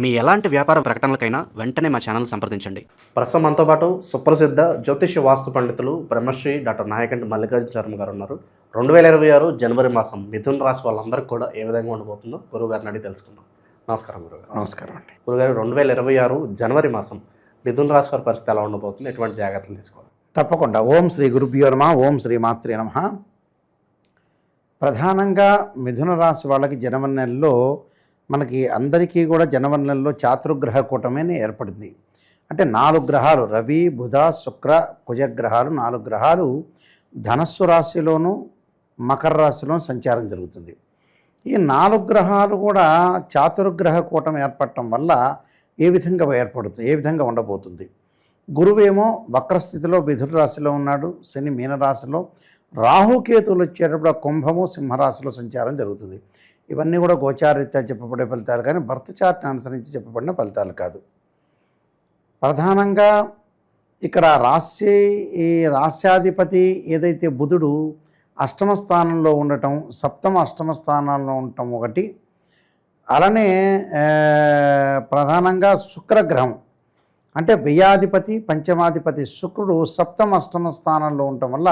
మీ ఎలాంటి వ్యాపార ప్రకటనలకైనా వెంటనే మా ఛానల్ సంప్రదించండి. ప్రస్తుతం మనతో పాటు సుప్రసిద్ధ జ్యోతిష్య వాస్తు పండితులు బ్రహ్మశ్రీ డాక్టర్ నాయకంటి మల్లికార్జున శర్మ గారు ఉన్నారు. 2026 జనవరి మాసం మిథున రాశి వాళ్ళందరికీ కూడా ఏ విధంగా ఉండబోతుందో గురువుగారిని అడిగి తెలుసుకుందాం. నమస్కారం గురుగారు. నమస్కారం అండి. గురుగారు, 2026 జనవరి మాసం మిథున రాశి వారి పరిస్థితి ఎలా ఉండబోతుంది, ఎటువంటి జాగ్రత్తలు తీసుకోవాలి? తప్పకుండా. ఓం శ్రీ గురుభ్యో నమః. ఓం శ్రీ మాత్రే నమః. ప్రధానంగా మిథున రాశి వాళ్ళకి జనవరి నెలలో మనకి అందరికీ కూడా జనవరి నెలలో చాతుర్గ్రహ కూటమి ఏర్పడింది. అంటే 4 గ్రహాలు, రవి బుధ శుక్ర కుజగ్రహాలు, 4 గ్రహాలు ధనస్సు రాశిలోను మకర రాశిలోను సంచారం జరుగుతుంది. ఈ 4 గ్రహాలు కూడా చాతుర్గ్రహ కూటమి ఏర్పడటం వల్ల ఏ విధంగా ఉండబోతుంది? గురువేమో వక్రస్థితిలో మిథున రాశిలో ఉన్నాడు, శని మీనరాశిలో, రాహుకేతువులు వచ్చేటప్పుడు కుంభము సింహరాశిలో సంచారం జరుగుతుంది. ఇవన్నీ కూడా గోచారరీత్యా చెప్పబడే ఫలితాలు కానీ బర్త్ చార్ట్ని అనుసరించి చెప్పబడిన ఫలితాలు కాదు. ప్రధానంగా ఇక్కడ రాశ్యాధిపతి ఏదైతే బుధుడు అష్టమ స్థానంలో ఉండటం, అష్టమ స్థానంలో ఉండటం ఒకటి, అలానే ప్రధానంగా శుక్రగ్రహం అంటే వ్యయాధిపతి పంచమాధిపతి శుక్రుడు అష్టమ స్థానంలో ఉండటం వల్ల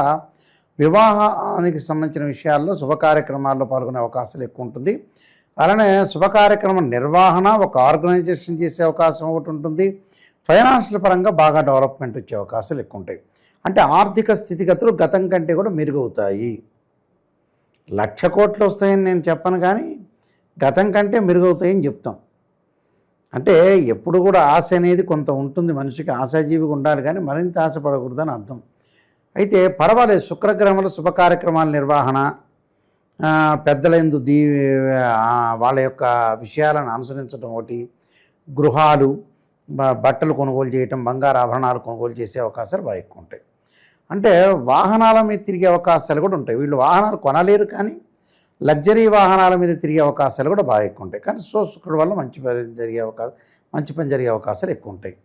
వివాహానికి సంబంధించిన విషయాల్లో శుభ కార్యక్రమాల్లో పాల్గొనే అవకాశాలు ఎక్కువ ఉంటుంది. అలానే శుభ కార్యక్రమం నిర్వహణ, ఒక ఆర్గనైజేషన్ చేసే అవకాశం ఒకటి ఉంటుంది. ఫైనాన్షియల్ పరంగా బాగా డెవలప్మెంట్ వచ్చే అవకాశాలు ఎక్కువ ఉంటాయి. అంటే ఆర్థిక స్థితిగతులు గతం కంటే కూడా మెరుగవుతాయి. 1,00,000 కోట్లు వస్తాయని నేను చెప్పను, కానీ గతం కంటే మెరుగవుతాయని చెప్తాం. అంటే ఎప్పుడు కూడా ఆశ అనేది కొంత ఉంటుంది, మనిషికి ఆశాజీవిగా ఉండాలి, కానీ మరింత ఆశపడకూడదని అర్థం. అయితే పర్వాలేదు, శుక్రగ్రహంలో శుభ కార్యక్రమాల నిర్వహణ, పెద్దలందు వాళ్ళ యొక్క విషయాలను అనుసరించడం ఒకటి, గృహాలు బట్టలు కొనుగోలు చేయటం, బంగారు ఆభరణాలు కొనుగోలు చేసే అవకాశాలు బాగా ఎక్కువ ఉంటాయి. అంటే వాహనాల మీద తిరిగే అవకాశాలు కూడా ఉంటాయి. వీళ్ళు వాహనాలు కొనలేరు, కానీ లగ్జరీ వాహనాల మీద తిరిగే అవకాశాలు కూడా బాగా ఎక్కువ ఉంటాయి. కానీ శుక్రుడు వల్ల మంచి పని జరిగే అవకాశాలు ఎక్కువ ఉంటాయి.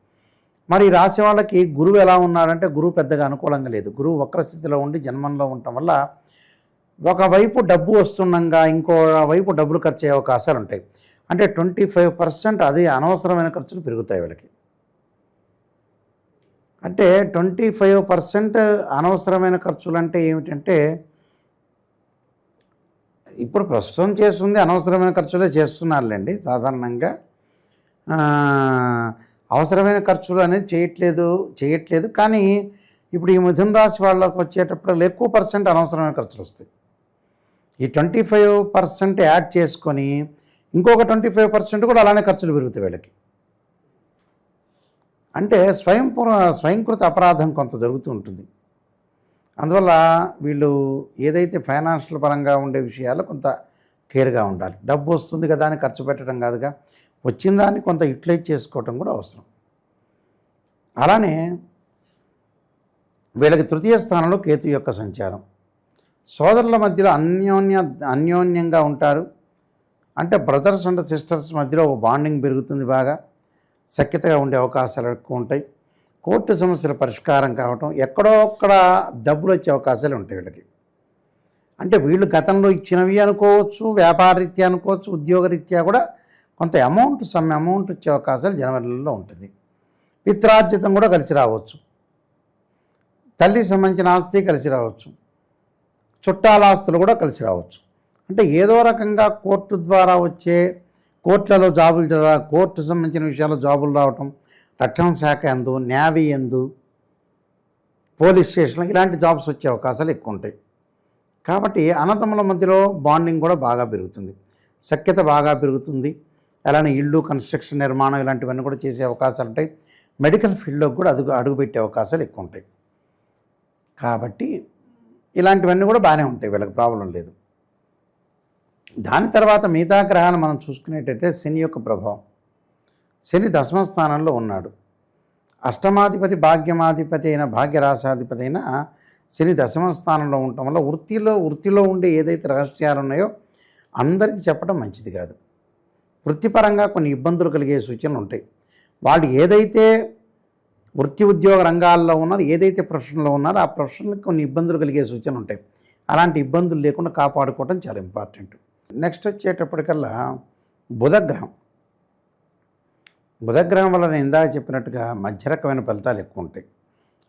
మరి ఈ రాశి వాళ్ళకి గురువు ఎలా ఉన్నాడంటే, గురువు పెద్దగా అనుకూలంగా లేదు. గురువు వక్రస్థితిలో ఉండి జన్మంలో ఉండటం వల్ల ఒకవైపు డబ్బు వస్తుండగా ఇంకో వైపు డబ్బులు ఖర్చు అయ్యే అవకాశాలు ఉంటాయి. అంటే 25% అదే అనవసరమైన ఖర్చులు పెరుగుతాయి వీళ్ళకి. అంటే 25% అనవసరమైన ఖర్చులు అంటే ఏమిటంటే, ఇప్పుడు ప్రస్తుతం చేస్తుంది అనవసరమైన ఖర్చులే చేస్తున్నారులేండి. సాధారణంగా అవసరమైన ఖర్చులు అనేది చేయట్లేదు. కానీ ఇప్పుడు ఈ మిథున రాశి వాళ్ళకి వచ్చేటప్పుడు ఎక్కువ పర్సెంట్ అనవసరమైన ఖర్చులు వస్తాయి. ఈ 25% యాడ్ చేసుకొని ఇంకొక 25% కూడా అలానే ఖర్చులు పెరుగుతాయి వీళ్ళకి. అంటే స్వయంకృత అపరాధం కొంత జరుగుతూ ఉంటుంది. అందువల్ల వీళ్ళు ఏదైతే ఫైనాన్షియల్ పరంగా ఉండే విషయాల్లో కొంత కేర్గా ఉండాలి. డబ్బు వస్తుంది కదా అని ఖర్చు పెట్టడం కాదుగా, వచ్చిన దాన్ని కొంత యూటిలైజ్ చేసుకోవటం కూడా అవసరం. అలానే వీళ్ళకి 3వ స్థానంలో కేతు యొక్క సంచారం. సోదరుల మధ్యలో అన్యోన్యంగా ఉంటారు. అంటే బ్రదర్స్ అండ్ సిస్టర్స్ మధ్యలో ఒక బాండింగ్ పెరుగుతుంది, బాగా సఖ్యతగా ఉండే అవకాశాలు ఎక్కువ ఉంటాయి. కోర్టు సమస్యల పరిష్కారం కావటం, ఎక్కడో ఒక్కడ డబ్బులు వచ్చే అవకాశాలు ఉంటాయి వీళ్ళకి. అంటే వీళ్ళు గతంలో ఇచ్చినవి అనుకోవచ్చు, వ్యాపారరీత్యా అనుకోవచ్చు, ఉద్యోగరీత్యా కూడా కొంత సమ్ అమౌంట్ వచ్చే అవకాశాలు జనవరి నెలలో ఉంటుంది. పిత్రార్జితం కూడా కలిసి రావచ్చు, తల్లికి సంబంధించిన ఆస్తి కలిసి రావచ్చు, చుట్టాల ఆస్తులు కూడా కలిసి రావచ్చు. అంటే ఏదో రకంగా కోర్టు ద్వారా వచ్చే కోర్టులలో కోర్టు సంబంధించిన విషయాల్లో జాబులు రావటం, రక్షణ శాఖ ఎందు, నేవీ ఎందు, పోలీస్ స్టేషన్లో ఇలాంటి జాబ్స్ వచ్చే అవకాశాలు ఎక్కువ ఉంటాయి. కాబట్టి అన్నదమ్ముల మధ్యలో బాండింగ్ కూడా బాగా పెరుగుతుంది, సఖ్యత బాగా పెరుగుతుంది. అలానే ఇళ్ళు, కన్స్ట్రక్షన్, నిర్మాణం ఇలాంటివన్నీ కూడా చేసే అవకాశాలు ఉంటాయి. మెడికల్ ఫీల్డ్లోకి కూడా అడుగుపెట్టే అవకాశాలు ఎక్కువ ఉంటాయి. కాబట్టి ఇలాంటివన్నీ కూడా బాగానే ఉంటాయి, వీళ్ళకి ప్రాబ్లం లేదు. దాని తర్వాత మిగతా గ్రహాలు మనం చూసుకునేటైతే శని యొక్క ప్రభావం. శని 10వ స్థానంలో ఉన్నాడు. అష్టమాధిపతి భాగ్యమాధిపతి అయిన భాగ్యరాశాధిపతి అయిన శని 10వ స్థానంలో ఉండటం వల్ల వృత్తిలో ఉండే ఏదైతే రహస్యాలు ఉన్నాయో అందరికీ చెప్పడం మంచిది కాదు. వృత్తిపరంగా కొన్ని ఇబ్బందులు కలిగే సూచనలు ఉంటాయి. వాళ్ళు ఏదైతే వృత్తి ఉద్యోగ రంగాల్లో ఉన్నారో, ఏదైతే ప్రొఫెషన్లో ఉన్నారో ఆ ప్రొఫెషన్కి కొన్ని ఇబ్బందులు కలిగే సూచనలు ఉంటాయి. అలాంటి ఇబ్బందులు లేకుండా కాపాడుకోవడం చాలా ఇంపార్టెంట్. నెక్స్ట్ వచ్చేటప్పటికల్లా బుధగ్రహం. బుధగ్రహం వల్ల నేను ఇందాక చెప్పినట్టుగా మధ్య రకమైన ఫలితాలు ఎక్కువ ఉంటాయి.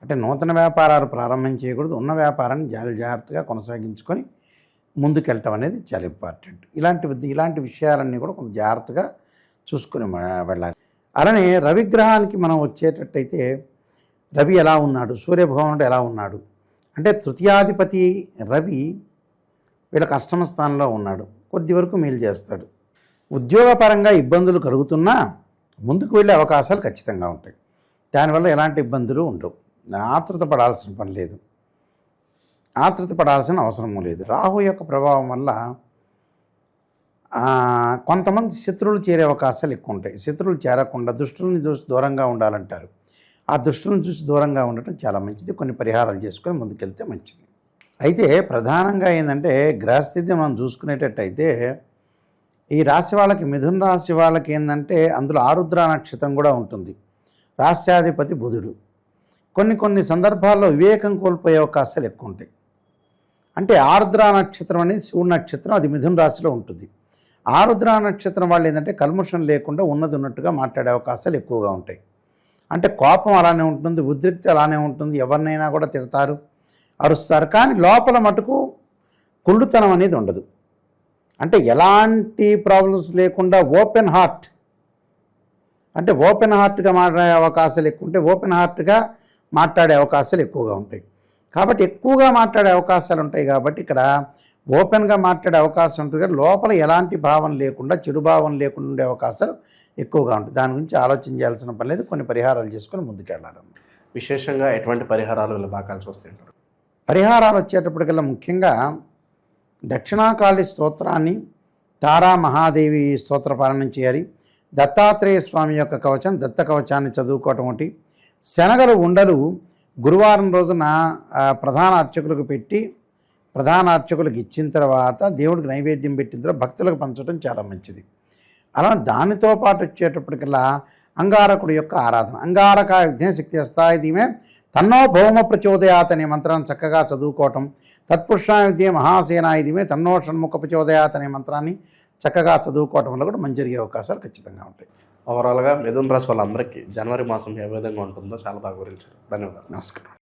అంటే నూతన వ్యాపారాలు ప్రారంభం చేయకూడదు, ఉన్న వ్యాపారాన్ని జాగ్రత్తగా కొనసాగించుకొని ముందుకెళ్ళటం అనేది చాలా ఇంపార్టెంట్. ఇలాంటి విషయాలన్నీ కూడా కొంచెం జాగ్రత్తగా చూసుకుని వెళ్ళాలి. అలానే రవిగ్రహానికి మనం వచ్చేటట్టయితే రవి ఎలా ఉన్నాడు, సూర్యభగవానుడు ఎలా ఉన్నాడు అంటే తృతీయాధిపతి రవి వీళ్ళకి అష్టమ స్థానంలో ఉన్నాడు, కొద్ది వరకు మేలు చేస్తాడు. ఉద్యోగపరంగా ఇబ్బందులు కలుగుతున్నా ముందుకు వెళ్ళే అవకాశాలు ఖచ్చితంగా ఉంటాయి. దానివల్ల ఎలాంటి ఇబ్బందులు ఉండవు. ఆతృత పడాల్సిన పని లేదు, ఆతృత పడాల్సిన అవసరము లేదు. రాహు యొక్క ప్రభావం వల్ల కొంతమంది శత్రువులు చేరే అవకాశాలు ఎక్కువ ఉంటాయి. శత్రువులు చేరకుండా దుష్టుల్ని చూసి దూరంగా ఉండాలంటారు. ఆ దుష్టులను చూసి దూరంగా ఉండటం చాలా మంచిది. కొన్ని పరిహారాలు చేసుకొని ముందుకెళ్తే మంచిది. అయితే ప్రధానంగా ఏంటంటే గ్రహస్థితి మనం చూసుకునేటట్టయితే ఈ రాశి వాళ్ళకి, మిథున రాశి వాళ్ళకి ఏంటంటే అందులో ఆరుద్ర నక్షత్రం కూడా ఉంటుంది. రాశ్యాధిపతి బుధుడు. కొన్ని సందర్భాల్లో వివేకం కోల్పోయే అవకాశాలు ఎక్కువ ఉంటాయి. అంటే ఆరుద్ర నక్షత్రం అనేది శివుడు నక్షత్రం, అది మిథున రాశిలో ఉంటుంది. ఆరుద్ర నక్షత్రం వాళ్ళు ఏంటంటే కల్ముషం లేకుండా ఉన్నట్టుగా మాట్లాడే అవకాశాలు ఎక్కువగా ఉంటాయి. అంటే కోపం అలానే ఉంటుంది, ఉద్రిక్తి అలానే ఉంటుంది, ఎవరినైనా కూడా తిడతారు, అరుస్తారు. కానీ లోపల మటుకు కుళ్ళుతనం అనేది ఉండదు. అంటే ఎలాంటి ప్రాబ్లమ్స్ లేకుండా ఓపెన్ హార్ట్గా మాట్లాడే అవకాశాలు ఎక్కువ ఉంటాయి. ఓపెన్ హార్ట్గా మాట్లాడే అవకాశాలు ఎక్కువగా ఉంటాయి. కాబట్టి ఎక్కువగా మాట్లాడే అవకాశాలు ఉంటాయి. కాబట్టి ఇక్కడ ఓపెన్గా మాట్లాడే అవకాశం ఉంటుంది, కానీ లోపల ఎలాంటి భావం లేకుండా, చెడు భావం లేకుండా ఉండే అవకాశాలు ఎక్కువగా ఉంటాయి. దాని గురించి ఆలోచన చేయాల్సిన పని లేదు. కొన్ని పరిహారాలు చేసుకొని ముందుకెళ్ళాలి. విశేషంగా ఎటువంటి పరిహారాలు వీళ్ళు బాగాల్సి వస్తుంటారు? పరిహారాలు వచ్చేటప్పటికల్లా ముఖ్యంగా దక్షిణాకాళి స్తోత్రాన్ని, తారా మహాదేవి స్తోత్ర పారాయణం చేయాలి. దత్తాత్రేయ స్వామి యొక్క కవచం, దత్త కవచాన్ని చదువుకోవటం ఒకటి. శనగలు ఉండలు గురువారం రోజున ప్రధాన అర్చకులకు పెట్టి, ప్రధాన అర్చకులకు ఇచ్చిన తర్వాత దేవుడికి నైవేద్యం పెట్టిన తర్వాత భక్తులకు పంచడం చాలా మంచిది. అలా దానితో పాటు వచ్చేటప్పటికల్లా అంగారకుడి యొక్క ఆరాధన, అంగారక యజ్ఞశక్తి అస్థాయి ధీమే తన్నో భౌమ ప్రచోదయాత్ అనే మంత్రాన్ని చక్కగా చదువుకోవటం, తత్పురుషాయుధే మహాసేనాయుధమే తన్నో షణ్ముఖ ప్రచోదయాత్ అనే మంత్రాన్ని చక్కగా చదువుకోవటం వల్ల కూడా మంచి జరిగే అవకాశాలు ఖచ్చితంగా ఉంటాయి. ఓవరాల్గా మిథున రాశి వాళ్ళందరికీ జనవరి మాసం ఏ విధంగా ఉంటుందో చాలా బాగా వివరించారు. ధన్యవాదాలు. నమస్కారం.